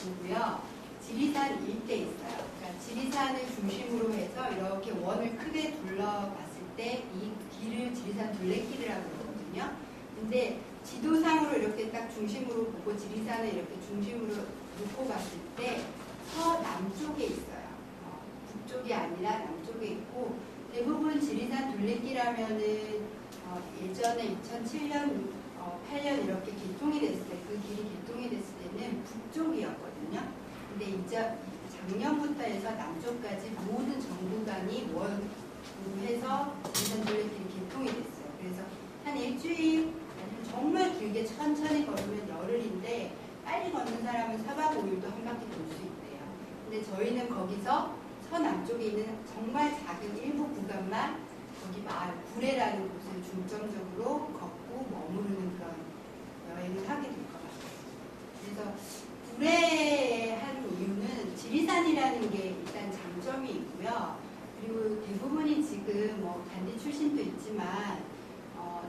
보고요. 지리산 일대에 있어요. 그러니까 지리산을 중심으로 해서 이렇게 원을 크게 둘러봤을 때 이 길을 지리산 둘레길이라고 그러거든요. 근데 지도상으로 이렇게 딱 중심으로 보고 지리산을 이렇게 중심으로 놓고 봤을 때 서남쪽에 있어요. 북쪽이 아니라 남쪽에 있고, 대부분 지리산 둘레길 하면은 예전에 2007년, 8년 이렇게 개통이 됐을 때, 그 길이 개통이 됐을 때는 북쪽이었거든요. 근데 이제 작년부터 해서 남쪽까지 모든 전 구간이 원으로 해서 지리산 둘레길이 개통이 됐어요. 그래서 한 일주일, 정말 길게 천천히 걸으면 열흘인데, 빨리 걷는 사람은 4박 5일도 한 바퀴 돌 수 있대요. 근데 저희는 거기서 서남쪽에 있는 정말 작은 일부 구간만 거기 마을 구례라는 곳을 중점적으로 걷고 머무르는 그런 여행을 하게 될 것 같아요. 그래서 구례에 한 이유는 지리산이라는 게 일단 장점이 있고요. 그리고 대부분이 지금 단지 출신도 있지만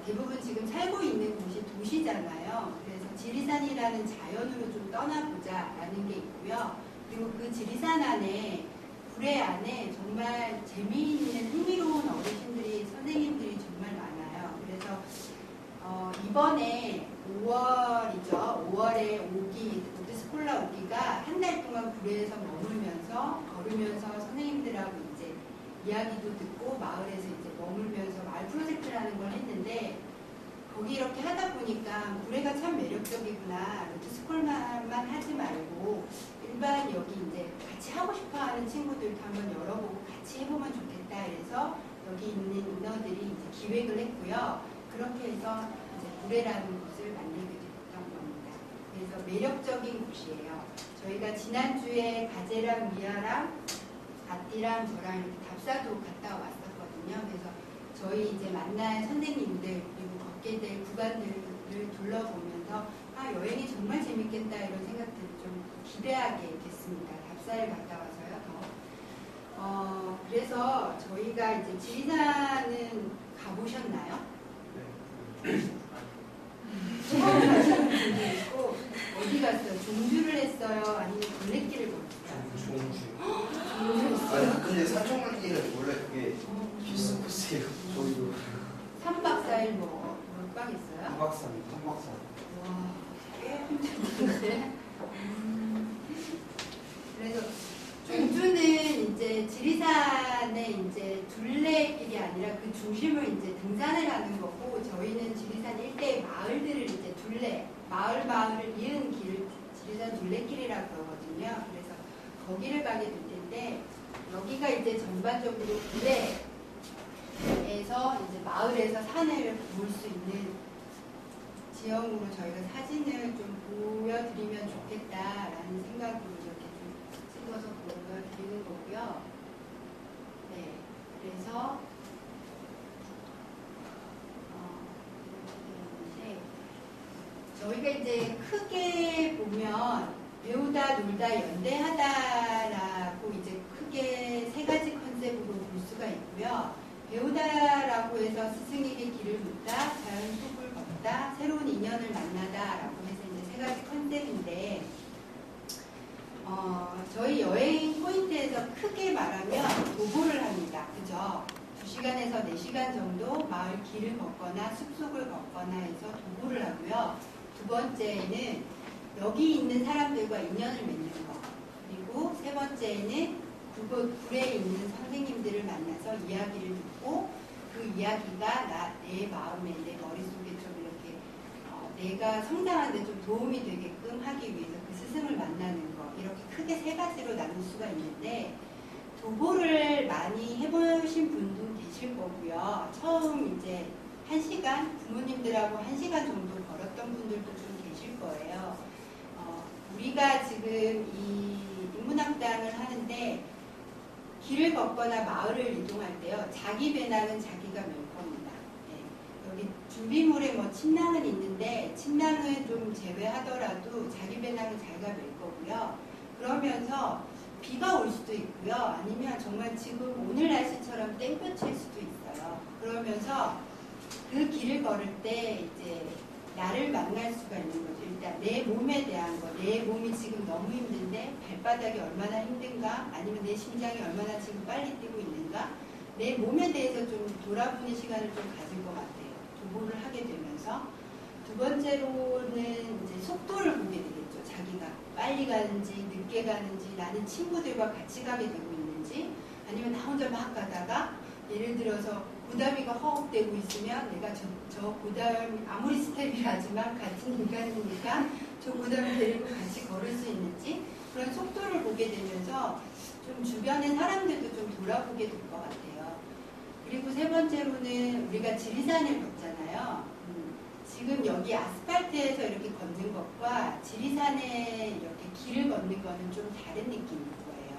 대부분 지금 살고 있는 곳이 도시잖아요. 그래서 지리산이라는 자연으로 좀 떠나보자라는 게 있고요. 그리고 그 지리산 안에, 구례 안에 정말 재미있는 흥미로운 어르신들이, 선생님들이 정말 많아요. 그래서 이번에 5월이죠. 5월에 오기스콜라 오기가 한 달 동안 구례에서 머물면서 걸으면서 선생님들하고 이제 이야기도 듣고 마을에서 이제 머물면서 마을 프로젝트라는 걸 했는데, 거기 이렇게 하다 보니까 구례가 참 매력적이구나. 로드스콜만 하지 말고 일반 여기 이제 같이 하고 싶어하는 친구들도 한번 열어보고 같이 해보면 좋겠다. 그래서 여기 있는 인원들이 이제 기획을 했고요. 그렇게 해서 이제 구례라는 곳을 만들게 됐던 겁니다. 그래서 매력적인 곳이에요. 저희가 지난주에 가재랑 미아랑 아띠랑 저랑 이렇게 답사도 갔다 왔었거든요. 그래서 저희 이제 만날 선생님들 그리고 걷게 될 구간들을 둘러보면서 여행이 정말 재밌겠다 이런 생각들을 좀 기대하게 됐습니다. 답사를 갔다 와서요. 그래서 저희가 이제 지리산은 가보셨나요? 네. 처음 가시는 분도 있고, 어디 갔어요? 종주를 했어요? 아니면 둘레길을 걸었어요? 종주 했어요? 근데 산청물길은 원래 그게 필수 코스예요. 저희도 3박 4일 몇박 했어요? 2박 3일. 와, 꽤 힘들었는데. 그래서 종주는 이제 지리산의 이제 둘레길이 아니라 그 중심을 이제 등산을 하는 거고, 저희는 지리산 일대의 마을들을 이제 마을을 이은 길을 지리산 둘레길이라고 그러거든요. 그래서 거기를 가게 될 텐데, 여기가 이제 전반적으로 구례에서 이제 마을에서 산을 볼 수 있는 지형으로 저희가 사진을 좀 보여드리면 좋겠다라는 생각으로 이렇게 좀 찍어서 보여드리는 거고요. 네, 그래서 저희가 이제 크게 보면 배우다, 놀다, 연대하다라고 이제 크게 세 가지 컨셉으로 볼 수가 있고요. 배우다라고 해서 스승에게 길을 묻다, 자연 속을 걷다, 새로운 인연을 만나다라고 해서 이제 세 가지 컨셉인데, 저희 여행 포인트에서 크게 말하면 도보를 합니다. 그죠? 2시간에서 4시간 정도 마을 길을 걷거나 숲속을 걷거나 해서 도보를 하고요. 두 번째는 여기 있는 사람들과 인연을 맺는 거. 그리고 세 번째는 그곳 구례에 있는 선생님들을 만나서 이야기를 듣고, 그 이야기가 내 마음에, 내 머릿속에 좀 이렇게 내가 성장하는 데 좀 도움이 되게끔 하기 위해서 그 스승을 만나는 거. 이렇게 크게 세 가지로 나눌 수가 있는데, 도보를 많이 해보신 분도 계실 거고요. 처음 이제 1시간, 부모님들하고 1시간 정도 걸었던 분들도 좀 계실 거예요. 우리가 지금 이 인문학당을 하는데, 길을 걷거나 마을을 이동할 때요, 자기 배낭은 자기가 멜 겁니다. 네. 여기 준비물에 침낭은 있는데, 침낭은 좀 제외하더라도 자기 배낭은 자기가 멜 거고요. 그러면서 비가 올 수도 있고요. 아니면 정말 지금 오늘 날씨처럼 땡볕일 수도 있어요. 그러면서 그 길을 걸을 때 이제 나를 만날 수가 있는 거죠. 일단 내 몸에 대한 거, 내 몸이 지금 너무 힘든데 발바닥이 얼마나 힘든가, 아니면 내 심장이 얼마나 지금 빨리 뛰고 있는가, 내 몸에 대해서 좀 돌아보는 시간을 좀 가질 것 같아요. 도보를 하게 되면서. 두 번째로는 이제 속도를 보게 되겠죠. 자기가 빨리 가는지 늦게 가는지, 나는 친구들과 같이 가게 되고 있는지, 아니면 나 혼자 막 가다가 예를 들어서 고다미가 허업되고 있으면 내가 저 고다미 아무리 스텝이라지만 같은 인간이니까 저 고다미 데리고 같이 걸을 수 있는지, 그런 속도를 보게 되면서 좀 주변의 사람들도 좀 돌아보게 될 것 같아요. 그리고 세 번째로는 우리가 지리산을 걷잖아요. 지금 여기 아스팔트에서 이렇게 걷는 것과 지리산에 이렇게 길을 걷는 거는 좀 다른 느낌일 거예요.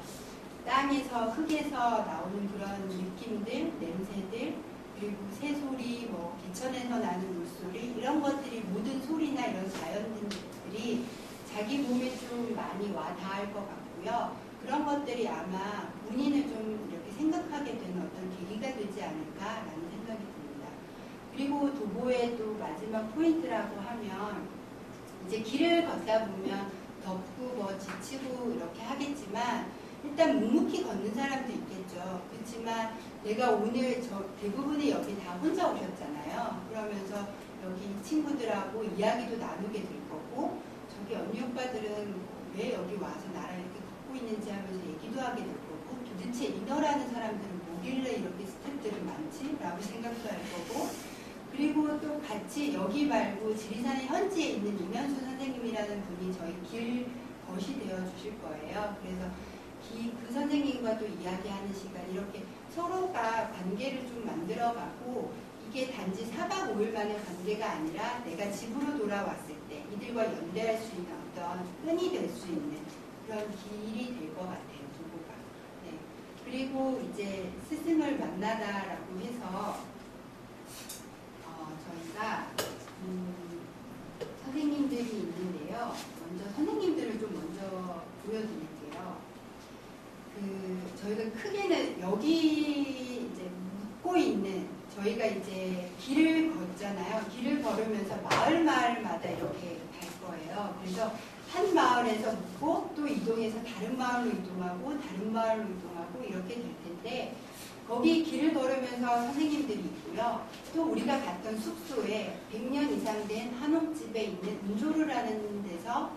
땅에서, 흙에서 나오는 그런 느낌들, 냄새들, 그리고 새소리, 뭐 개천에서 나는 물소리, 이런 것들이, 모든 소리나 이런 자연들이 자기 몸에 좀 많이 와 닿을 것 같고요. 그런 것들이 아마 본인을 좀 이렇게 생각하게 되는 어떤 계기가 되지 않을까라는 생각이 듭니다. 그리고 도보의 또 마지막 포인트라고 하면, 이제 길을 걷다 보면 덥고 뭐 지치고 이렇게 하겠지만 일단 묵묵히 걷는 사람도 있겠죠. 그렇지만 내가 오늘 대부분이 여기 다 혼자 오셨잖아요. 그러면서 여기 친구들하고 이야기도 나누게 될 거고, 저기 언니 오빠들은 왜 여기 와서 나랑 이렇게 걷고 있는지 하면서 얘기도 하게 될 거고, 도대체 인어라는 사람들은 뭐길래 이렇게 스태프들이 많지? 라고 생각도 할 거고, 그리고 또 같이 여기 말고 지리산의 현지에 있는 이면수 선생님이라는 분이 저희 길 것이 되어 주실 거예요. 그래서 그 선생님과 또 이야기하는 시간, 이렇게 서로가 관계를 좀 만들어가고, 이게 단지 4박 5일만의 관계가 아니라 내가 집으로 돌아왔을 때 이들과 연대할 수 있는 어떤 끈이 될 수 있는 그런 길이 될 것 같아요, 도보가. 네. 그리고 이제 스승을 만나다라고 해서 저희가 선생님들이 있는데요. 먼저 선생님들을 좀 먼저 보여드릴게요. 저희가 크게는 여기 이제 묻고 있는, 저희가 이제 길을 걷잖아요. 길을 걸으면서 마을마다 이렇게 갈 거예요. 그래서 한 마을에서 묻고 또 이동해서 다른 마을로 이동하고 다른 마을로 이동하고 이렇게 될 텐데, 거기 길을 걸으면서 선생님들이 있고요. 또 우리가 갔던 숙소에 100년 이상 된 한옥집에 있는 은조르라는 데서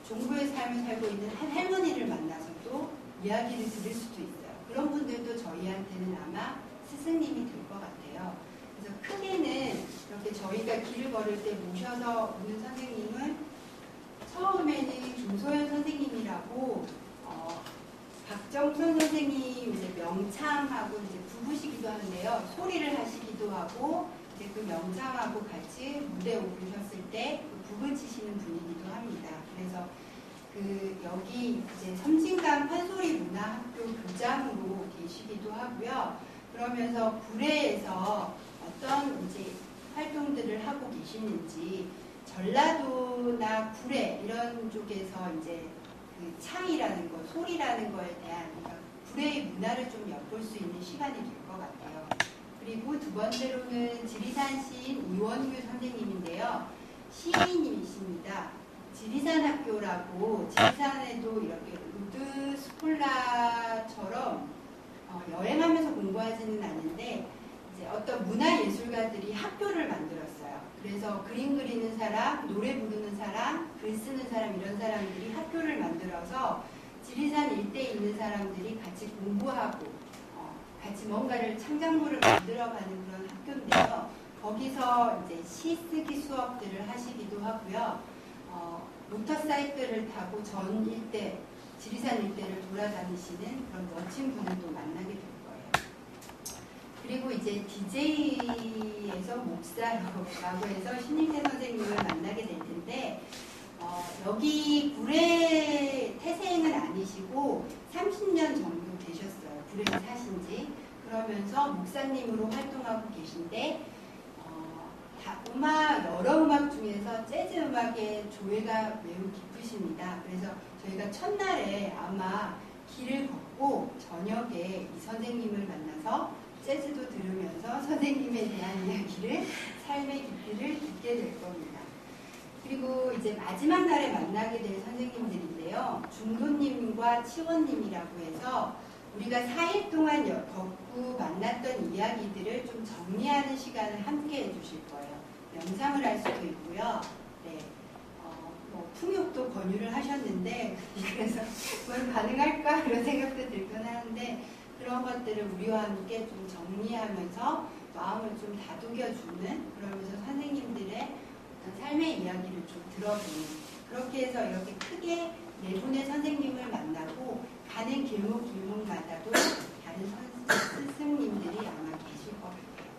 종부의 삶을 살고 있는 한 할머니를 만나서도 이야기를 들을 수도 있어요. 그런 분들도 저희한테는 아마 스승님이 될 것 같아요. 그래서 크게는 이렇게 저희가 길을 걸을 때 모셔서 오는 선생님은, 처음에는 김소연 선생님이라고 박정선 선생님 이제 명창하고 이제 부부시기도 하는데요. 소리를 하시기도 하고, 이제 그 명창하고 같이 무대에 오르셨을 때 북을 치시는 분이기도 합니다. 그래서 여기 이제 섬진강 판소리 문화학교 교장으로 계시기도 하고요. 그러면서 구례에서 어떤 이제 활동들을 하고 계시는지, 전라도나 구례 이런 쪽에서 이제 그 창이라는 것, 소리라는 거에 대한, 그러니까 구례의 문화를 좀 엿볼 수 있는 시간이 될 것 같아요. 그리고 두 번째로는 지리산 시인 이원규 선생님인데요. 시인이십니다. 지리산학교라고, 지리산에도 이렇게 우드 스콜라처럼 여행하면서 공부하지는 않는데, 이제 어떤 문화예술가들이 학교를 만들었어요. 그래서 그림 그리는 사람, 노래 부르는 사람, 글 쓰는 사람, 이런 사람들이 학교를 만들어서 지리산 일대에 있는 사람들이 같이 공부하고 같이 뭔가를 창작물을 만들어가는 그런 학교인데요. 거기서 이제 시 쓰기 수업들을 하시기도 하고요. 모터사이클을 타고 전 일대, 지리산 일대를 돌아다니시는 그런 멋진 분을 또 만나게 될 거예요. 그리고 이제 DJ에서 목사라고 해서 신임태 선생님을 만나게 될 텐데, 여기 구례 태생은 아니시고 30년 정도 되셨어요. 구례에 사신지. 그러면서 목사님으로 활동하고 계신데, 여러 음악 중에서 재즈 음악의 조예가 매우 깊으십니다. 그래서 저희가 첫날에 아마 길을 걷고 저녁에 이 선생님을 만나서 재즈도 들으면서 선생님에 대한 이야기를, 삶의 깊이를 듣게 될 겁니다. 그리고 이제 마지막 날에 만나게 될 선생님들인데요. 중도님과 치원님이라고 해서 우리가 4일 동안 걷고 만났던 이야기들을 좀 정리하는 시간을 함께 해주실 거예요. 명상을 할 수도 있고요. 네, 뭐 풍욕도 권유를 하셨는데 그래서 그걸 가능할까 이런 생각도 들곤 하는데 그런 것들을 우리와 함께 좀 정리하면서 마음을 좀 다독여주는 그러면서 선생님들의 삶의 이야기를 좀 들어보는 그렇게 해서 이렇게 크게 네 분의 선생님을 만나고 가는 길목마다도 다른 스승님들이 아마 계실 것 같아요.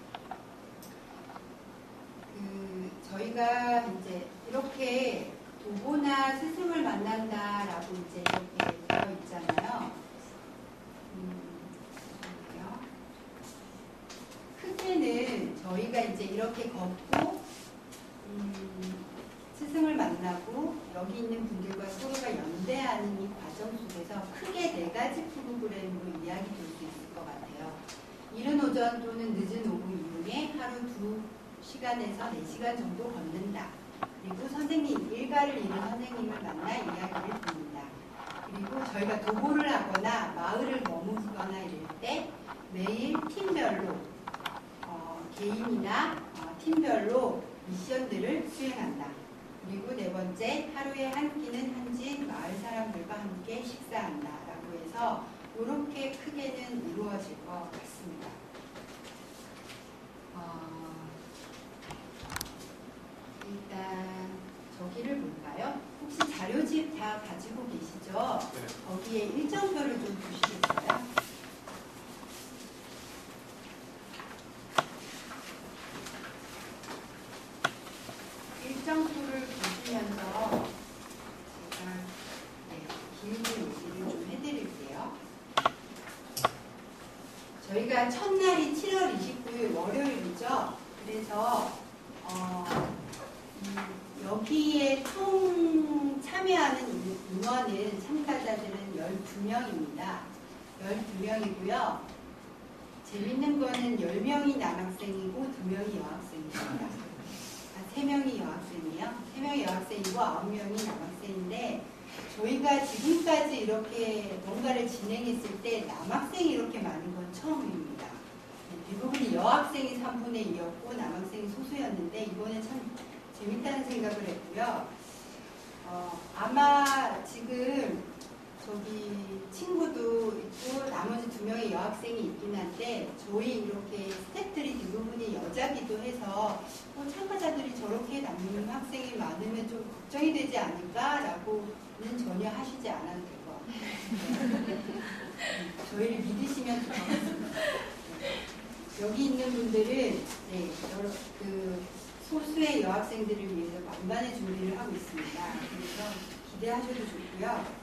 저희가 이제 이렇게 도보나 스승을 만난다라고 이제 이렇게 되어 있잖아요. 크게는 저희가 이제 이렇게 걷고 스승을 만나고 여기 있는 분들과 서로가 연대하는 이 과정 속에서 크게 4가지 프로그램으로 이야기 될 수 있을 것 같아요. 이른 오전 또는 늦은 오후 이후에 하루 2시간에서 4시간 정도 걷는다. 그리고 선생님, 일가를 잃은 선생님을 만나 이야기를 듣는다. 그리고 저희가 도보를 하거나 마을을 머무르거나 이럴 때 매일 팀별로 개인이나 팀별로 미션들을 수행한다. 그리고 4번째, 하루에 한 끼는 현지인 마을 사람들과 함께 식사한다. 라고 해서 이렇게 크게는 이루어질 것 같습니다. 일단 저기를 볼까요? 혹시 자료집 다 가지고 계시죠? 네. 거기에 일정표를 좀 보시겠어요? 일정표를 보시면서 제가 길게 얘기를 좀 해드릴게요. 저희가 첫날이 7월 29일 월요일이죠. 그래서 여기에 총 참여하는 인원은 참가자들은 12명입니다. 12명이고요. 재밌는 거는 10명이 남학생이고 2명이 여학생입니다. 3명이 여학생이에요. 3명이 여학생이고 9명이 남학생인데 저희가 지금까지 이렇게 뭔가를 진행했을 때 남학생이 이렇게 많은 건 처음입니다. 대부분이 여학생이 3분의 2였고 남학생이 소수였는데 이번에 참 재밌다는 생각을 했고요. 아마 지금 저기 친구도 있고 나머지 2명의 여학생이 있긴 한데 저희 이렇게 스태프들이 대부분이 여자기도 해서 참가자들이 저렇게 남학생이 많으면 좀 걱정이 되지 않을까라고는 전혀 하시지 않아도 될 것 같아요. 저희를 믿으시면 좋겠습니다. 여기 있는 분들은 소수의 여학생들을 위해서 만반의 준비를 하고 있습니다. 그래서 기대하셔도 좋고요.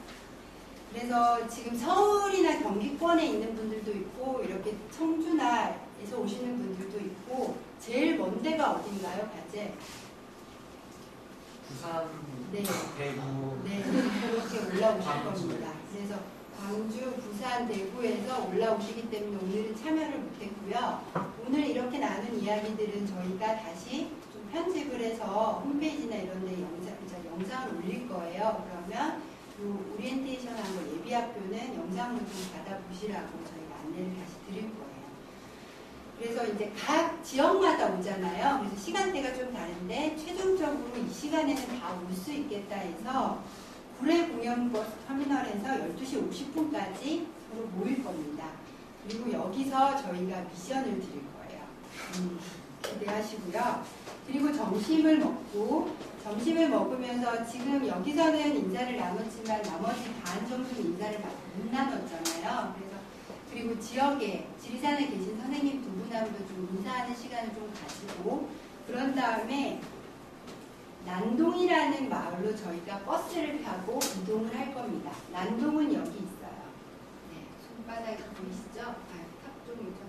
그래서 지금 서울이나 경기권에 있는 분들도 있고 이렇게 청주나에서 오시는 분들도 있고 제일 먼 데가 어딘가요, 과제? 부산, 네. 대구, 네, 그렇게 올라오실 겁니다. 그래서 광주, 부산, 대구에서 올라오시기 때문에 오늘은 참여를 못했고요. 오늘 이렇게 나눈 이야기들은 저희가 다시 좀 편집을 해서 홈페이지나 이런 데 영상을 올릴 거예요. 그러면 요 오리엔테이션한 거 예비학교는 영상을 좀 받아보시라고 저희가 안내를 다시 드릴 거예요. 그래서 이제 각 지역마다 오잖아요. 그래서 시간대가 좀 다른데 최종적으로 이 시간에는 다 올 수 있겠다 해서 구례 공영버스 터미널에서 12시 50분까지 서로 모일 겁니다. 그리고 여기서 저희가 미션을 드릴 거예요. 기대하시고요. 그리고 점심을 먹으면서 지금 여기서는 인사를 나눴지만 나머지 반 정도는 인사를 못 나눴잖아요. 그리고 지역에 지리산에 계신 선생님 2분하고도 좀 인사하는 시간을 좀 가지고 그런 다음에 난동이라는 마을로 저희가 버스를 타고 이동을 할 겁니다. 난동은 여기 있어요. 네, 손바닥이 보이시죠? 탑동이죠.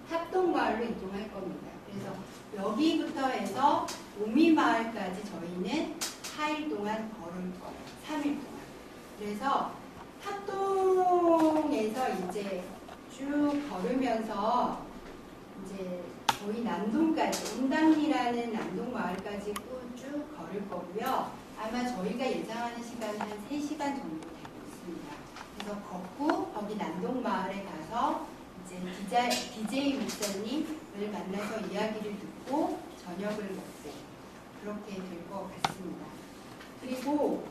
탑동마을로 이동할 겁니다. 그래서 여기부터 해서 오미마을까지 저희는 4일 동안 걸을 거예요. 3일 동안. 그래서 탑동에서 이제 쭉 걸으면서 이제 저희 난동까지, 운당리라는 난동마을까지 쭉 쭉 걸을 거고요. 아마 저희가 예상하는 시간은 한 3시간 정도 되고 있습니다. 그래서 걷고 거기 난동마을에 가서 이제 DJ 목사님을 만나서 이야기를 듣고 저녁을 먹고 그렇게 될 것 같습니다. 그리고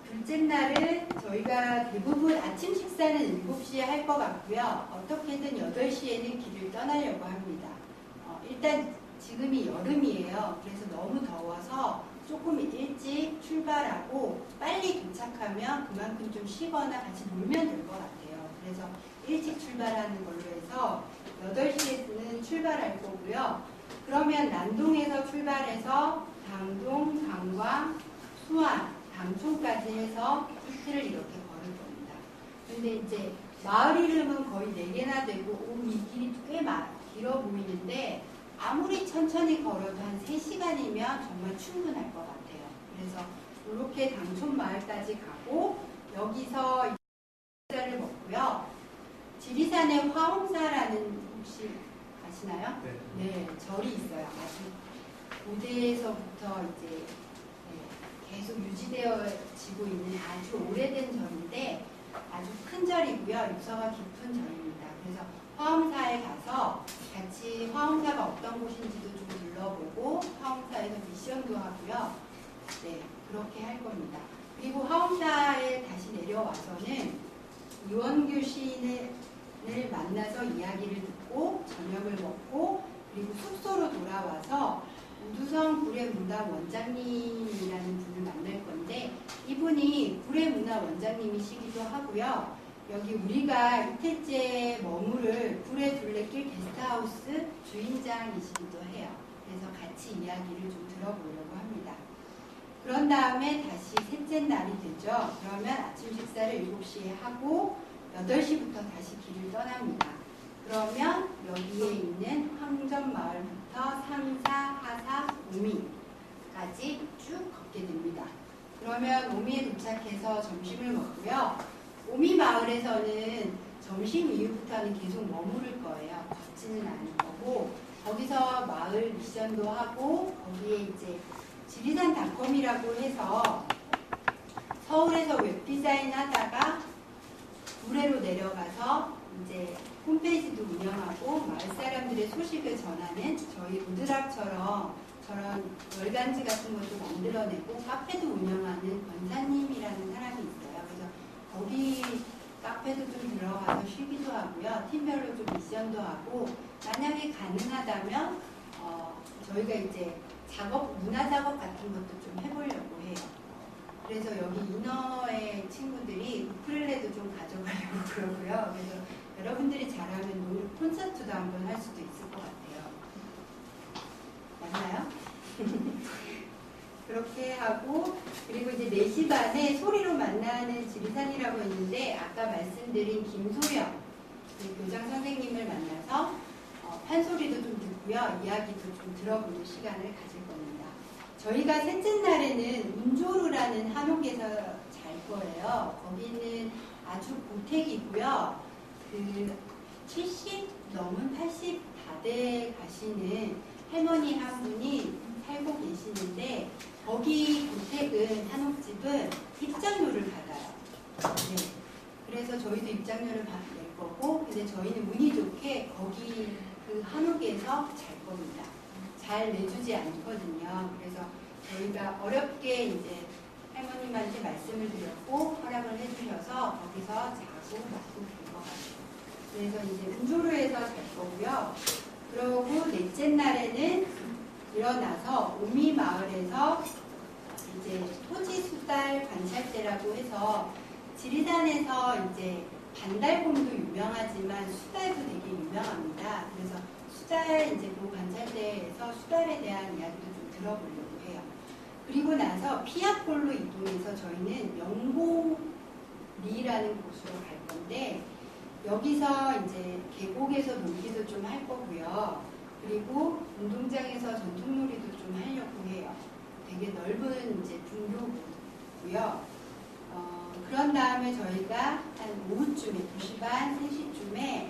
둘째 날은 저희가 대부분 아침 식사는 7시에 할 것 같고요. 어떻게든 8시에는 길을 떠나려고 합니다. 일단 지금이 여름이에요. 그래서 너무 더워서 조금 일찍 출발하고 빨리 도착하면 그만큼 좀 쉬거나 같이 놀면 될 것 같아요. 그래서 일찍 출발하는 걸로 해서 8시에는 출발할 거고요. 그러면 난동에서 출발해서 당동, 당광, 수안, 당촌까지 해서 이틀을 이렇게 걸을 겁니다. 근데 이제 마을 이름은 거의 4개나 되고 이 길이 꽤 길어 보이는데 아무리 천천히 걸어도 한 3시간이면 정말 충분할 것 같아요. 그래서 이렇게 당촌 마을까지 가고 여기서 식사를 먹고요. 지리산에 화엄사라는 혹시 아시나요? 네, 절이 있어요. 아주 고대에서부터 이제 계속 유지되어지고 있는 아주 오래된 절인데 아주 큰 절이고요. 역사가 깊은 절입니다. 그래서 화엄사에 가서 같이 화엄사가 어떤 곳인지도 좀 둘러보고 화엄사에서 미션도 하고요. 네, 그렇게 할 겁니다. 그리고 화엄사에 다시 내려와서는 이원규 시인을 만나서 이야기를 듣고 저녁을 먹고 그리고 숙소로 돌아와서 우두성 구례문화 원장님이라는 분을 만날 건데 이분이 구례문화 원장님이시기도 하고요. 여기 우리가 이틀째 머무를 구례 둘레길 게스트하우스 주인장이시기도 해요. 그래서 같이 이야기를 좀 들어보려고 합니다. 그런 다음에 다시 셋째 날이 되죠. 그러면 아침 식사를 7시에 하고 8시부터 다시 길을 떠납니다. 그러면 여기에 있는 황전마을부터 상사, 하사, 오미까지 쭉 걷게 됩니다. 그러면 오미에 도착해서 점심을 먹고요. 오미 마을에서는 점심 이후부터는 계속 머무를 거예요. 걷지는 않을 거고 거기서 마을 미션도 하고 거기에 이제 지리산닷컴이라고 해서 서울에서 웹디자인 하다가 구례로 내려가서 이제 홈페이지도 운영하고 마을 사람들의 소식을 전하는 저희 우드락처럼 저런 월간지 같은 것도 만들어내고 카페도 운영하는 권사님이라는 사람이 있어요. 그래서 거기 카페도 좀 들어가서 쉬기도 하고요. 팀별로 좀 미션도 하고 만약에 가능하다면 저희가 이제 문화 작업 같은 것도 좀 해보려고 해요. 그래서 여기 이너의 친구들이 우쿨렐레도 좀 가져가려고 그러고요. 그래서 여러분들이 잘하면 콘서트도 한번 할 수도 있을 것 같아요. 맞나요? 그렇게 하고 그리고 이제 4시 반에 소리로 만나는 지리산이라고 했는데 아까 말씀드린 김소영 교장 선생님을 만나서 판소리도 좀 듣고요. 이야기도 좀 들어보는 시간을 가질 겁니다. 저희가 셋째 날에는 운조루라는 한옥에서 잘 거예요. 거기는 아주 고택이고요. 70 넘은 80 다 돼 가시는 할머니 한 분이 살고 계시는데 거기 고택은 한옥집은 입장료를 받아요. 네. 그래서 저희도 입장료를 낼 거고 근데 저희는 운이 좋게 거기 그 한옥에서 잘 겁니다. 잘 내주지 않거든요. 그래서 저희가 어렵게 이제 할머님한테 말씀을 드렸고 허락을 해주셔서 거기서 자고 먹고 될 것 같아요. 그래서 이제 운조로에서 잘 거고요. 그러고 넷째 날에는 일어나서 오미 마을에서 이제 토지 수달 관찰대라고 해서 지리산에서 이제 반달곰도 유명하지만 수달도 되게 유명합니다. 그래서 수달 이제 그 관찰대에서 수달에 대한 이야기도 좀 들어보려고 해요. 그리고 나서 피아골로 이동해서 저희는 영호리라는 곳으로 갈 건데 여기서 이제 계곡에서 놀기도 좀 할 거고요. 그리고 운동장에서 전통놀이도 좀 하려고 해요. 되게 넓은 이제 분교고요. 그런 다음에 저희가 한 오후쯤에 2시 반, 3시쯤에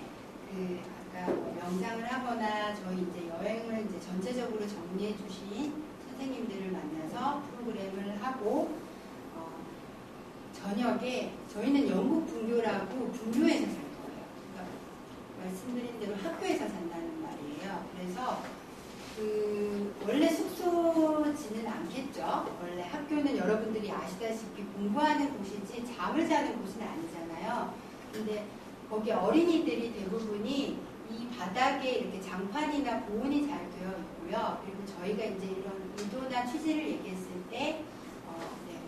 그 아까 명상을 하거나 저희 이제 여행을 이제 전체적으로 정리해 주신 선생님들을 만나서 프로그램을 하고 저녁에 저희는 영국 분교라고 분교에서 살 거예요. 그러니까 말씀드린 대로 학교에서 산다는 말이에요. 그래서 원래 숙소지는 않겠죠. 원래 학교는 여러분들이 아시다시피 공부하는 곳이지 잠을 자는 곳은 아니잖아요. 근데 거기 어린이들이 대부분이 이 바닥에 이렇게 장판이나 보온이 잘 되어 있고요. 그리고 저희가 이제 이런 의도나 취지를 얘기했을 때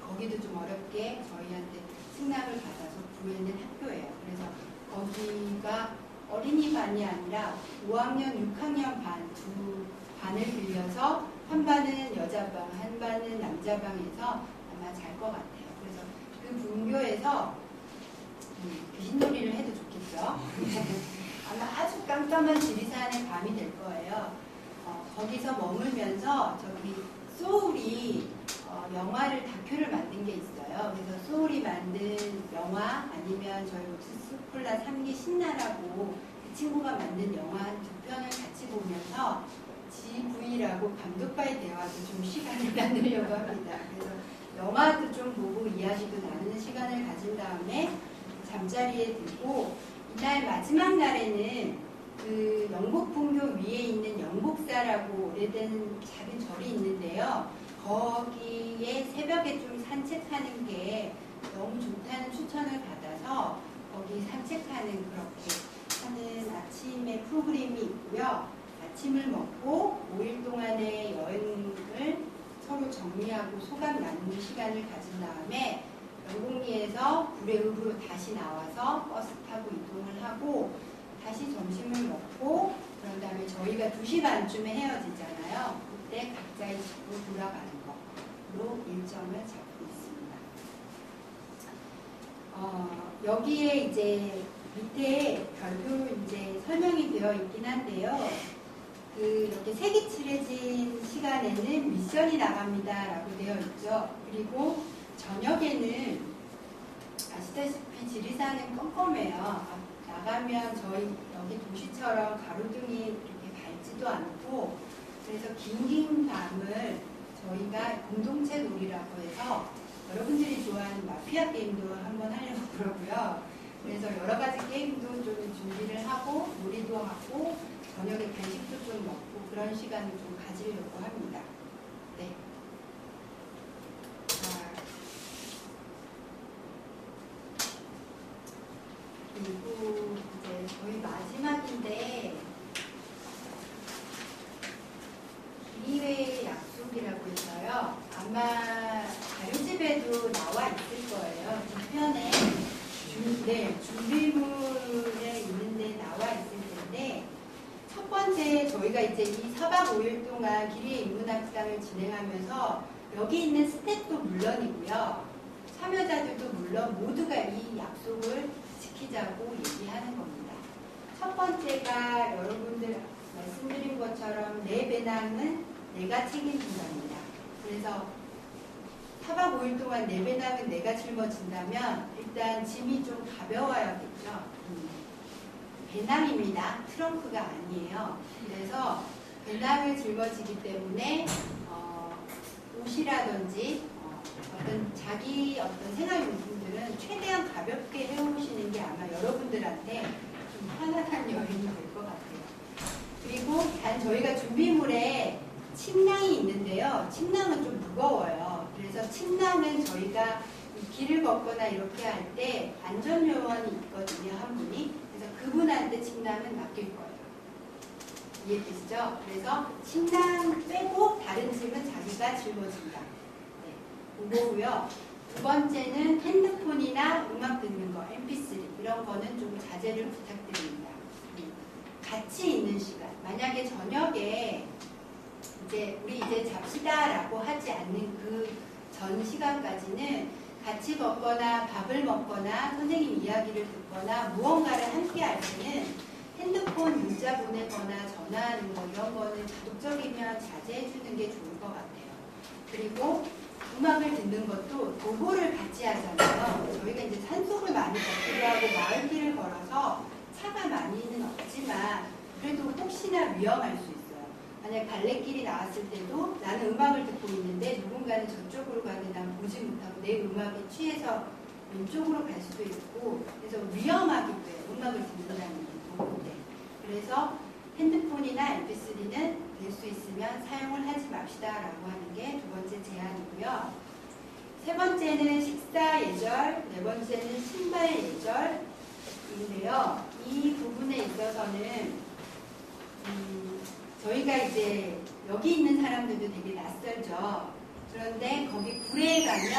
거기도 좀 어렵게 저희한테 승낙을 받아서 구해낸 학교예요. 그래서 거기가 어린이반이 아니라 5학년, 6학년 두 반을 빌려서 한 반은 여자방, 한 반은 남자방에서 아마 잘 것 같아요. 그래서 그 분교에서 귀신놀이를 해도 좋겠죠. 아마 아주 깜깜한 지리산의 밤이 될 거예요. 거기서 머물면서 저기 소울이 영화를 다큐를 만든 게 있어요. 그래서 소울이 만든 영화 아니면 저희 옥수수콜라 3기 신나라고 그 친구가 만든 영화 한 2편을 같이 보면서 GV라고 감독과의 대화도 좀 시간을 나누려고 합니다. 그래서 영화도 좀 보고 이야기도 나누는 시간을 가진 다음에 잠자리에 들고 이날 마지막 날에는 그 영복분교 위에 있는 영복사라고 오래된 작은 절이 있는데요. 거기에 새벽에 좀 산책하는 게 너무 좋다는 추천을 받아서 거기 산책하는 그렇게 하는 아침에 프로그램이 있고요. 아침을 먹고 5일 동안의 여행을 서로 정리하고 소감 나누는 시간을 가진 다음에 영곡리에서 구례읍으로 다시 나와서 버스 타고 이동을 하고 다시 점심을 먹고 그런 다음에 저희가 2시 반쯤에 헤어지잖아요. 그때 각자의 집으로 돌아가는 거로 일정을 잡고 있습니다. 여기에 이제 밑에 별도로 이제 설명이 되어 있긴 한데요. 이렇게 색이 칠해진 시간에는 미션이 나갑니다라고 되어 있죠. 그리고 저녁에는 아시다시피 지리산은 껌껌해요. 나가면 저희 여기 도시처럼 가로등이 이렇게 밝지도 않고 그래서 긴 밤을 저희가 공동체 놀이라고 해서 여러분들이 좋아하는 마피아 게임도 한번 하려고 그러고요. 그래서 여러 가지 게임도 좀 준비를 하고 놀이도 하고 저녁에 간식도 좀 먹고 그런 시간을 좀 가지려고 합니다. 네. 그리고 이제 저희 마지막인데 기리회의 약속이라고 해서요. 아마 자료집에도 나와 있을 거예요. 뒤편에 준비물에 있는데 나와 있을 텐데 첫 번째 저희가 이제 이 4박 5일 동안 기리회 인문학당을 진행하면서 여기 있는 스태프도 물론이고요. 참여자들도 물론 모두가 이 약속을 지키자고 얘기하는 겁니다. 첫 번째가 여러분들 말씀드린 것처럼 내 배낭은 내가 책임진답니다. 그래서 4박 5일 동안 내 배낭은 내가 짊어진다면 일단 짐이 좀 가벼워야겠죠. 배낭입니다. 트렁크가 아니에요. 그래서 배낭을 짊어지기 때문에 옷이라든지 자기 생활용품들은 최대한 가볍게 해오시는 게 아마 여러분들한테 좀 편안한 여행이 될 것 같아요. 그리고 단 저희가 준비물에 침낭이 있는데요. 침낭은 좀 무거워요. 그래서 침낭은 저희가 길을 걷거나 이렇게 할 때 안전요원이 있거든요. 한 분이. 그래서 그분한테 침낭은 맡길 거예요. 이해되시죠? 그래서 침낭 빼고 다른 짐은 자기가 짊어진다. 그거고요. 두 번째는 핸드폰이나 음악 듣는 거, mp3 이런 거는 좀 자제를 부탁드립니다. 같이 있는 시간. 만약에 저녁에 우리 이제 잡시다라고 하지 않는 그 전 시간까지는 같이 먹거나 밥을 먹거나 선생님 이야기를 듣거나 무언가를 함께 할 때는 핸드폰 문자 보내거나 전화하는 거 이런 거는 가독적이면 자제해 주는 게 좋을 것 같아요. 그리고 음악을 듣는 것도 도보를 같이 하잖아요. 저희가 이제 산속을 많이 걷기도 하고 마을길을 걸어서 차가 많이는 없지만 그래도 혹시나 위험할 수 있어요. 만약 갈래길이 나왔을 때도 나는 음악을 듣고 있는데 누군가는 저쪽으로 가는데 난 보지 못하고 내 음악에 취해서 왼쪽으로 갈 수도 있고, 그래서 위험하기도 해요. 음악을 듣는다는 게 도울 때. 그래서 핸드폰이나 MP3는 될 수 있으면 사용을 하지 맙시다라고 하는 게 두 번째 제안이고요. 세 번째는 식사 예절, 네 번째는 신발 예절인데요. 이 부분에 있어서는 저희가 이제 여기 있는 사람들도 되게 낯설죠. 그런데 거기 굴에 가면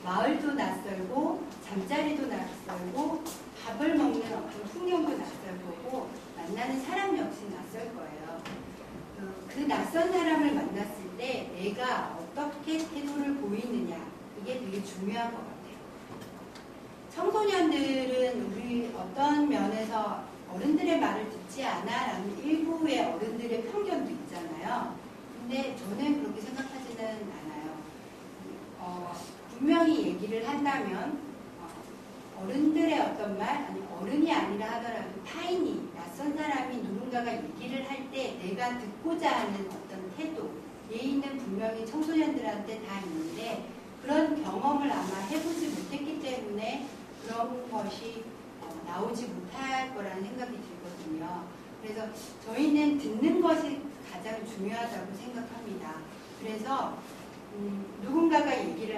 마을도 낯설고 잠자리도 낯설고 밥을 먹는 어떤 풍경도 낯설 거고 만나는 사람 역시 낯설 거예요. 그 낯선 사람을 만났을 때 내가 어떻게 태도를 보이느냐, 이게 되게 중요한 것 같아요. 청소년들은 우리 어떤 면에서 어른들의 말을 듣지 않아 라는 일부의 어른들의 편견도 있잖아요. 근데 저는 그렇게 생각하지는 않아요. 분명히 얘기를 한다면 어른들의 어떤 말, 아니 어른이 아니라 하더라도 타인이, 낯선 사람이 누군가가 얘기를 할 때 내가 듣고자 하는 어떤 태도, 예의는 분명히 청소년들한테 다 있는데 그런 경험을 아마 해보지 못했기 때문에 그런 것이 나오지 못할 거라는 생각이 들거든요. 그래서 저희는 듣는 것이 가장 중요하다고 생각합니다. 그래서 누군가가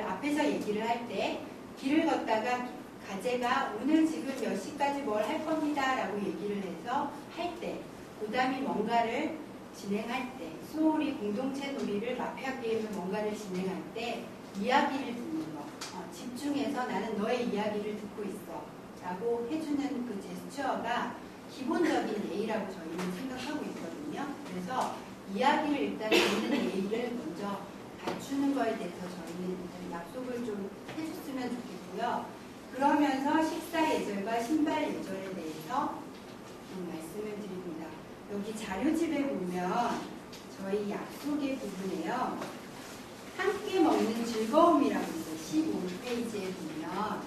앞에서 얘기를 할 때 길을 걷다가 가재가 오늘 지금 몇 시까지 뭘 할 겁니다 라고 얘기를 해서 할 때, 고담이 뭔가를 진행할 때, 수호리 공동체 놀이를 마피아 게임을 뭔가를 진행할 때 이야기를 듣는 거, 집중해서 나는 너의 이야기를 듣고 있어 라고 해주는 그 제스처가 기본적인 예의라고 저희는 생각하고 있거든요. 그래서 이야기를 일단 듣는 예의를 먼저 갖추는 거에 대해서 저희는 일단 약속을 좀 해줬으면 좋겠고요. 그러면서 식사 예절과 신발 예절에 대해서 좀 말씀을 드립니다. 여기 자료집에 보면 저희 약속의 부분에요. 함께 먹는 즐거움이라고 있어요. 15페이지에 보면.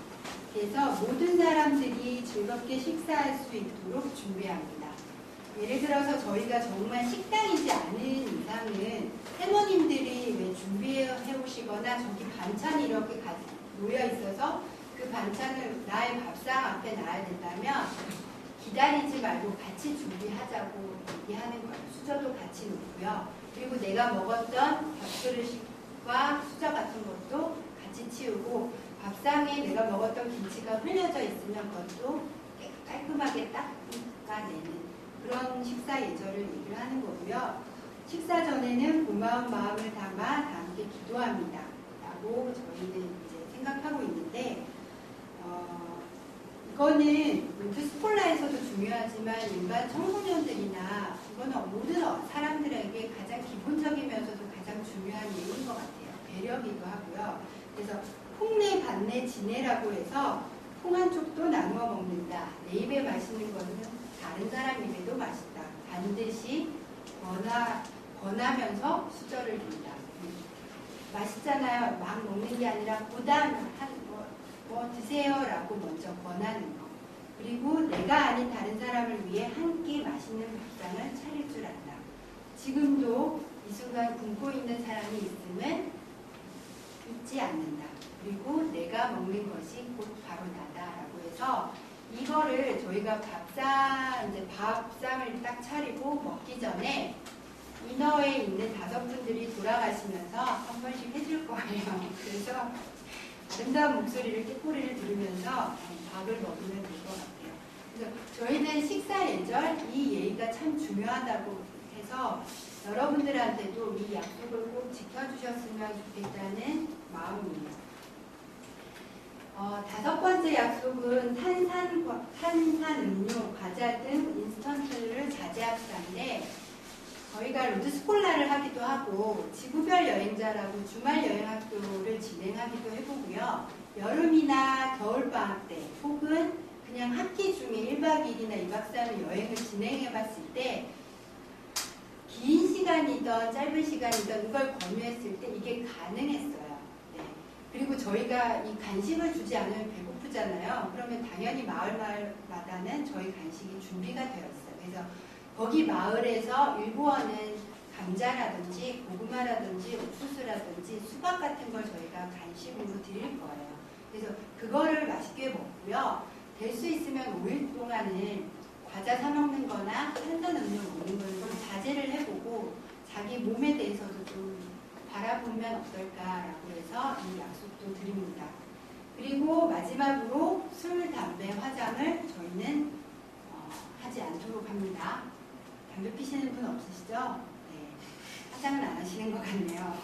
그래서 모든 사람들이 즐겁게 식사할 수 있도록 준비합니다. 예를 들어서 저희가 정말 식당이지 않은 이상은 할머님들이 왜 준비해 오시거나 저기 반찬이 이렇게 놓여 있어서 그 반찬을 나의 밥상 앞에 놔야 된다면 기다리지 말고 같이 준비하자고 얘기하는 거예요. 수저도 같이 놓고요. 그리고 내가 먹었던 밥그릇과 수저 같은 것도 같이 치우고 밥상에 내가 먹었던 김치가 흘려져 있으면 그것도 깔끔하게 닦아내는 그런 식사 예절을 얘기를 하는 거고요. 식사 전에는 고마운 마음을 담아 다 함께 기도합니다 라고 저희는 이제 생각하고 있는데 이거는 스폴라에서도 중요하지만 일반 청소년들이나 이거는 모든 사람들에게 가장 기본적이면서도 가장 중요한 예인 것 같아요. 배려기도 하고요. 그래서 콩내 반내 지내라고 해서 콩 한 쪽도 나누어 먹는다. 내 입에 맛있는 거는 다른 사람 입에도 맛있다. 반드시 권하면서 수저를 둔다. 맛있잖아요. 막 먹는 게 아니라 부담 뭐 드세요라고 먼저 권하는 거. 그리고 내가 아닌 다른 사람을 위해 한 끼 맛있는 밥상을 차릴 줄 안다. 지금도 이 순간 굶고 있는 사람이 있으면 잊지 않는다. 그리고 내가 먹는 것이 곧 바로 나다라고 해서 이거를 저희가 밥상을 딱 차리고 먹기 전에 인어에 있는 5분들이 돌아가시면서 한 번씩 해줄 거예요. 그래서 아름다운 목소리를 꾀꼬리를 들으면서 밥을 먹으면 될 것 같아요. 그래서 저희는 식사 예절, 이 예의가 참 중요하다고 해서 여러분들한테도 이 약속을 꼭 지켜주셨으면 좋겠다는 마음입니다. 5번째 약속은 탄산음료, 과자 등 인스턴트를 자제합시다인데 저희가 로드스콜라를 하기도 하고 지구별 여행자라고 주말 여행학교를 진행하기도 해보고요. 여름이나 겨울방학 때 혹은 그냥 학기 중에 1박 2일이나 2박 3일 여행을 진행해봤을 때 긴 시간이든 짧은 시간이든 이걸 권유했을 때 이게 가능했어요. 네. 그리고 저희가 이 간식을 주지 않으면 배고프잖아요. 그러면 당연히 마을마다는 저희 간식이 준비가 되었어요. 그래서 거기 마을에서 일부어는 감자라든지 고구마라든지 옥수수라든지 수박 같은 걸 저희가 간식으로 드릴 거예요. 그래서 그거를 맛있게 먹고요. 될 수 있으면 5일 동안은 과자 사 먹는 거나 탄산음료 먹는 거는 좀 자제를 해보고 자기 몸에 대해서도 좀 바라보면 어떨까라고 해서 이 약속도 드립니다. 그리고 마지막으로 술, 담배, 화장을 저희는 하지 않도록 합니다. 담배 피시는 분 없으시죠? 네. 화장은 안 하시는 것 같네요.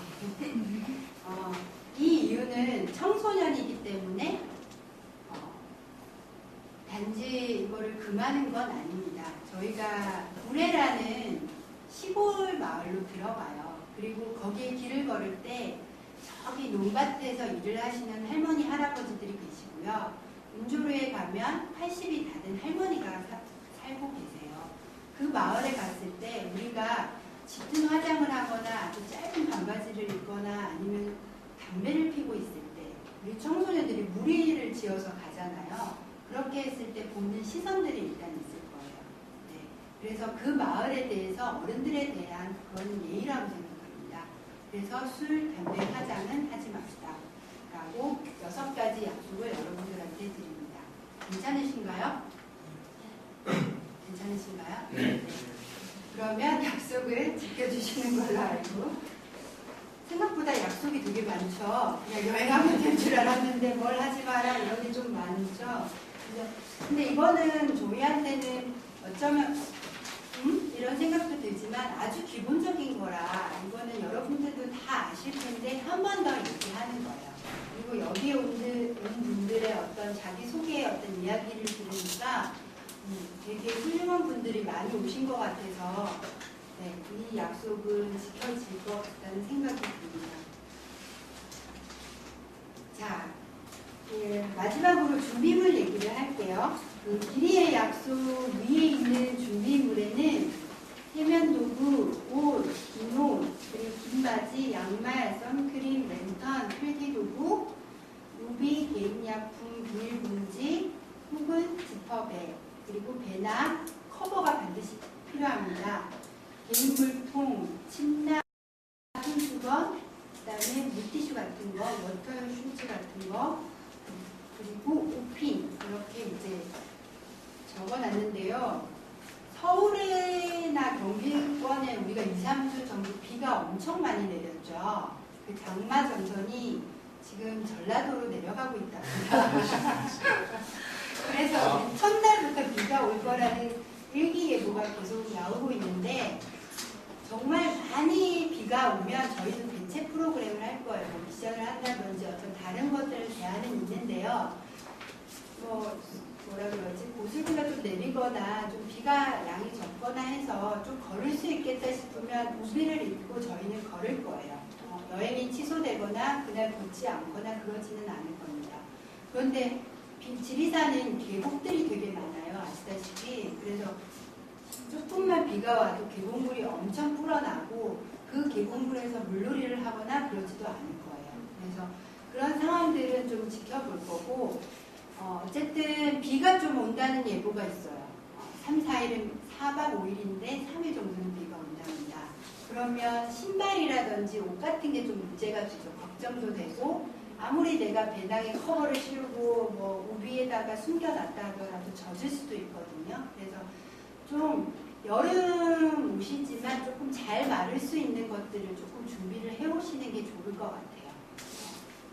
이 이유는 청소년이기 때문에 단지 이거를 금하는 건 아닙니다. 저희가 구례라는 시골 마을로 들어가요. 그리고 거기에 길을 걸을 때 저기 논밭에서 일을 하시는 할머니, 할아버지들이 계시고요. 운조로에 가면 80이 다 된 할머니가 살고 계세요. 그 마을에 갔을 때 우리가 짙은 화장을 하거나 아주 짧은 반바지를 입거나 아니면 담배를 피고 있을 때 우리 청소년들이 무리를 지어서 가잖아요. 그렇게 했을 때 보는 시선들이 일단 있을 거예요. 네. 그래서 그 마을에 대해서 어른들에 대한 그건 예의라고 생각합니다. 그래서 술, 담배, 화장은 하지 맙시다. 라고 6가지 약속을 여러분들한테 드립니다. 괜찮으신가요? 괜찮으신가요? 네. 그러면 약속을 지켜주시는 걸로 알고 생각보다 약속이 되게 많죠. 그냥 여행하면 될 줄 알았는데 뭘 하지 마라 이런 게 좀 많죠. 근데 이거는 저희한테는 어쩌면 이런 생각도 들지만 아주 기본적인 거라 이거는 여러분들도 다 아실 텐데 한 번 더 얘기하는 거예요. 그리고 여기에 온 분들의 어떤 자기소개의 어떤 이야기를 들으니까 되게 훌륭한 분들이 많이 오신 것 같아서 네, 이 약속은 지켜질 것 같다는 생각이 듭니다. 자, 마지막으로 준비물 얘기를 할게요. 그 길이의 약속 위에 있는 준비물에는 세면도구, 옷, 긴 옷, 그리고 긴 바지, 양말, 선크림, 랜턴, 필기도구, 루비, 개인약품, 비닐봉지, 혹은 지퍼백, 그리고 배나 커버가 반드시 필요합니다. 개인 물통, 침낭, 손수건, 그 다음에 물티슈 같은 거, 워터 슈즈 같은 거, 그리고 우핀 이렇게 이제 적어놨는데요. 서울이나 경기권에 우리가 2, 3주 정도 비가 엄청 많이 내렸죠. 그 장마 전선이 지금 전라도로 내려가고 있답니다. 그래서 첫날부터 비가 올 거라는 일기예보가 계속 나오고 있는데 정말 많이 비가 오면 저희도 대체 프로그램을 할 거예요. 뭐 미션을 한다든지 어떤 다른 것들을 제안은 있는데요. 뭐라 그러지? 고수비가 좀 내리거나 좀 비가 양이 적거나 해서 좀 걸을 수 있겠다 싶으면 우비를 입고 저희는 걸을 거예요. 여행이 취소되거나 그날 걷지 않거나 그러지는 않을 겁니다. 그런데 지리산은 계곡들이 되게 많아요. 아시다시피. 그래서 조금만 비가 와도 계곡물이 엄청 불어나고 그 계곡물에서 물놀이를 하거나 그러지도 않을 거예요. 그래서 그런 상황들은 좀 지켜볼 거고 어쨌든 비가 좀 온다는 예보가 있어요. 3, 4일은 4박 5일인데 3일 정도는 비가 온답니다. 그러면 신발이라든지 옷 같은 게 좀 문제가 되죠. 걱정도 되고 아무리 내가 배낭에 커버를 씌우고 뭐 우비에다가 숨겨놨다 하더라도 젖을 수도 있거든요. 그래서 좀 여름 옷이지만 조금 잘 마를 수 있는 것들을 조금 준비를 해오시는 게 좋을 것 같아요.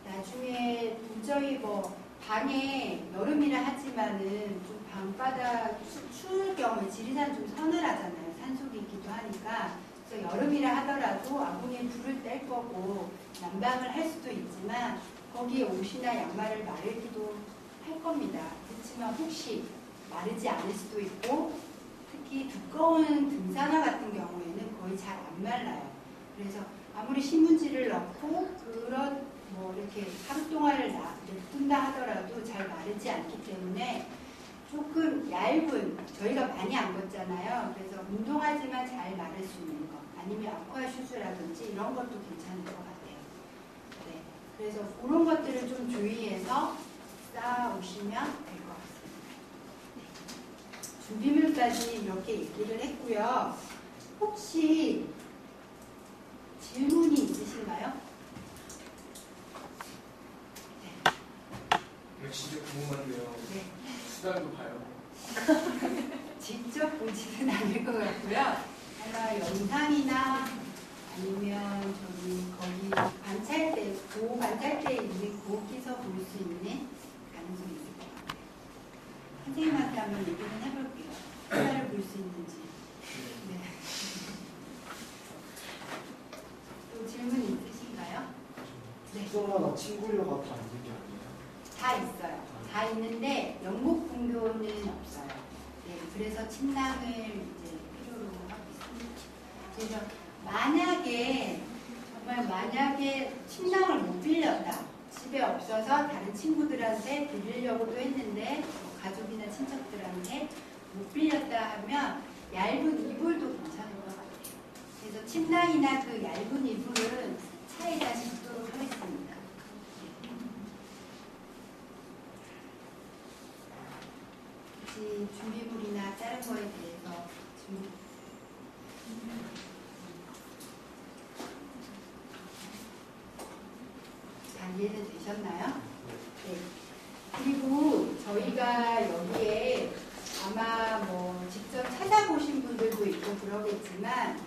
나중에 도저히 뭐 방에 여름이라 하지만은 좀 방바닥 추울 경우에 지리산 좀 서늘하잖아요. 산속이기도 하니까. 그래서 여름이라 하더라도 아궁이에 불을 뗄 거고 난방을 할 수도 있지만 거기에 옷이나 양말을 마르기도 할 겁니다. 그렇지만 혹시 마르지 않을 수도 있고 특히 두꺼운 등산화 같은 경우에는 거의 잘 안 말라요. 그래서 아무리 신문지를 넣고 그런 뭐 이렇게 하루 동안을 냅둔다 하더라도 잘 마르지 않기 때문에 조금 얇은, 저희가 많이 안 걷잖아요. 그래서 운동하지만 잘 마를 수 있는 것 아니면 아쿠아 슈즈라든지 이런 것도 괜찮을 것 같아요. 네, 그래서 그런 것들을 좀 주의해서 쌓아오시면 될 것 같습니다. 준비물까지 이렇게 얘기를 했고요. 혹시 질문이 있으신가요? 이거 진짜 궁금한데요. 네. 수달도 봐요. 직접 보지는 않을 것 같고요. 아마 영상이나 아니면 거기 관찰대, 고 관찰대에 있는 거기서 볼 수 있는 가능성이 있을 것 같아요. 선생님한테 한번 얘기는 해볼게요. 수달을 볼 수 있는지. 네. 또 질문 있으신가요? 네. 특성마다 친구료가 다 있는 게 아니에요? 다 있어요. 다 있는데 영국 분교는 없어요. 네, 그래서 침낭을 이제 필요로 하고 있습니다. 그래서 만약에 침낭을 못 빌렸다, 집에 없어서 다른 친구들한테 빌리려고도 했는데 뭐 가족이나 친척들한테 못 빌렸다 하면 얇은 이불도 괜찮을 것 같아요. 그래서 침낭이나 그 얇은 이불은 차에다 싣도록 하겠습니다. 혹시 준비물이나 다른 거에 대해서 다 이해는 되셨나요? 네. 그리고 저희가 여기에 아마 뭐 직접 찾아보신 분들도 있고 그러겠지만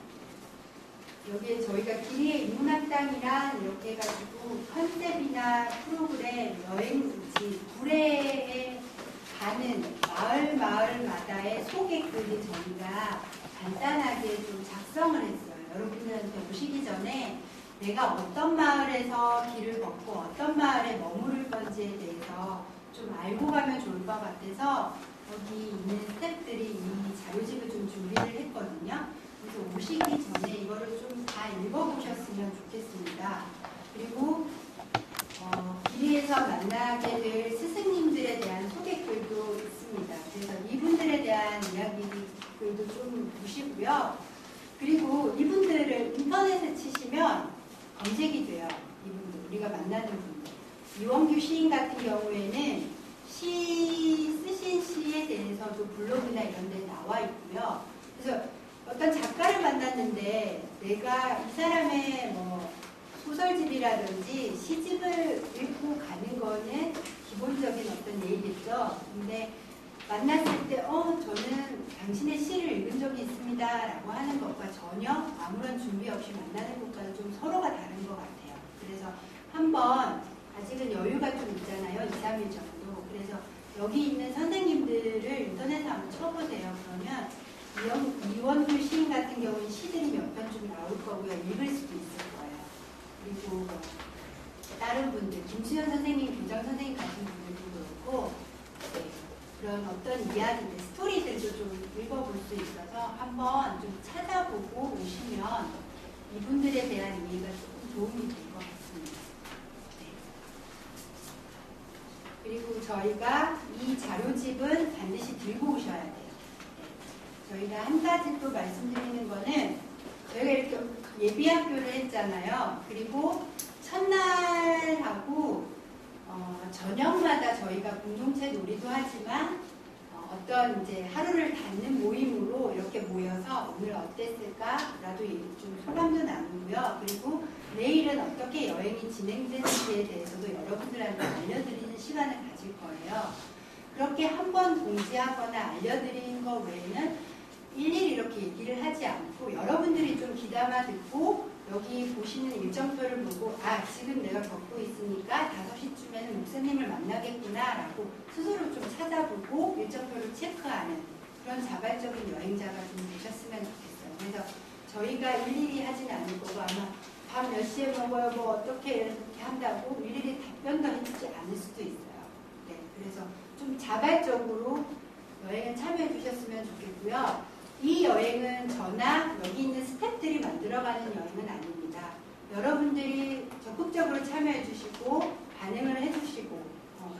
여기에 저희가 길이의 인문학당이란 이렇게 해가지고 컨셉이나 프로그램, 여행지, 구례에 가는 마을마다의 소개글을 저희가 간단하게 좀 작성을 했어요. 여러분들한테 오시기 전에 내가 어떤 마을에서 길을 걷고 어떤 마을에 머무를 건지에 대해서 좀 알고 가면 좋을 것 같아서 여기 있는 스태프들이 이 자료집을 좀 준비를 했거든요. 그래서 오시기 전에 이거를 좀 다 읽어보셨으면 좋겠습니다. 그리고 길이에서 만나게 될 스승님들에 대한 소개글도 있습니다. 그래서 이분들에 대한 이야기글도 좀 보시고요. 그리고 이분들을 인터넷에 치시면 검색이 돼요. 이분들, 우리가 만나는 분들. 이원규 시인 같은 경우에는 쓰신 시에 대해서도 블로그나 이런 데 나와 있고요. 그래서 어떤 작가를 만났는데 내가 이 사람의 뭐 소설집이라든지 시집을 읽고 가는 거는 기본적인 어떤 예의겠죠. 근데 만났을 때 저는 당신의 시를 읽은 적이 있습니다 라고 하는 것과 전혀 아무런 준비 없이 만나는 것과는 좀 서로가 다른 것 같아요. 그래서 한번 아직은 여유가 좀 있잖아요. 2, 3일 정도. 그래서 여기 있는 선생님들을 인터넷에 한번 쳐보세요. 그러면 이원규 시인 같은 경우는 시들이 몇 편 좀 나올 거고요. 읽을 수도 있을 거예요. 그리고 뭐 다른 분들, 김수현 선생님, 교장 선생님 같은 분들도 그렇고 네, 그런 어떤 이야기들, 스토리들도 좀 읽어볼 수 있어서 한번 좀 찾아보고 오시면 이분들에 대한 이해가 조금 도움이 될 것 같습니다. 네. 그리고 저희가 이 자료집은 반드시 들고 오셔야 돼요. 저희가 한 가지 또 말씀드리는 거는 저희가 이렇게 예비학교를 했잖아요. 그리고 첫날하고 저녁마다 저희가 공동체 놀이도 하지만 어떤 이제 하루를 닫는 모임으로 이렇게 모여서 오늘 어땠을까라도 좀 소감도 나누고요. 그리고 내일은 어떻게 여행이 진행되는지에 대해서도 여러분들한테 알려드리는 시간을 가질 거예요. 그렇게 한번 공지하거나 알려드리는 것 외에는 일일이 이렇게 얘기를 하지 않고 여러분들이 좀 귀담아 듣고 여기 보시는 일정표를 보고 지금 내가 걷고 있으니까 5시쯤에는 목사님을 만나겠구나 라고 스스로 좀 찾아보고 일정표를 체크하는 그런 자발적인 여행자가 좀 되셨으면 좋겠어요. 그래서 저희가 일일이 하진 않을 거고 아마 밥 몇 시에 먹어요 뭐 어떻게 이렇게 한다고 일일이 답변도 해주지 않을 수도 있어요. 네, 그래서 좀 자발적으로 여행에 참여해 주셨으면 좋겠고요. 이 여행은 저나 여기 있는 스태프들이 만들어가는 여행은 아닙니다. 여러분들이 적극적으로 참여해 주시고 반응을 해주시고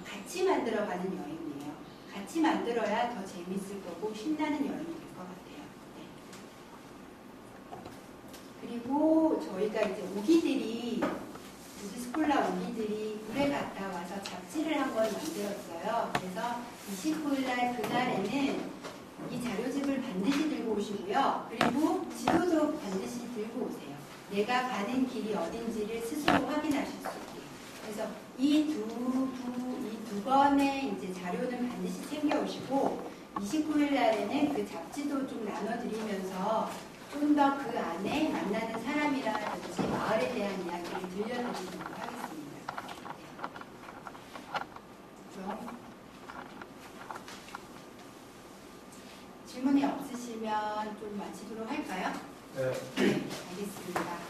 같이 만들어가는 여행이에요. 같이 만들어야 더 재밌을 거고 신나는 여행이 될 것 같아요. 네. 그리고 저희가 이제 오기들이 우즈스콜라 오기들이 굴에 갔다 와서 잡지를 한번 만들었어요. 그래서 29일날 그날에는 이 자료집을 반드시 들고 오시고요. 그리고 지도도 반드시 들고 오세요. 내가 가는 길이 어딘지를 스스로 확인하실 수 있게. 그래서 이 두 권의 이제 자료는 반드시 챙겨오시고 29일 날에는 그 잡지도 좀 나눠드리면서 좀 더 그 안에 만나는 사람이라든지 마을에 대한 이야기를 들려드리도록 하겠습니다. 그럼 질문이 없으시면 좀 마치도록 할까요? 네. 네, 알겠습니다.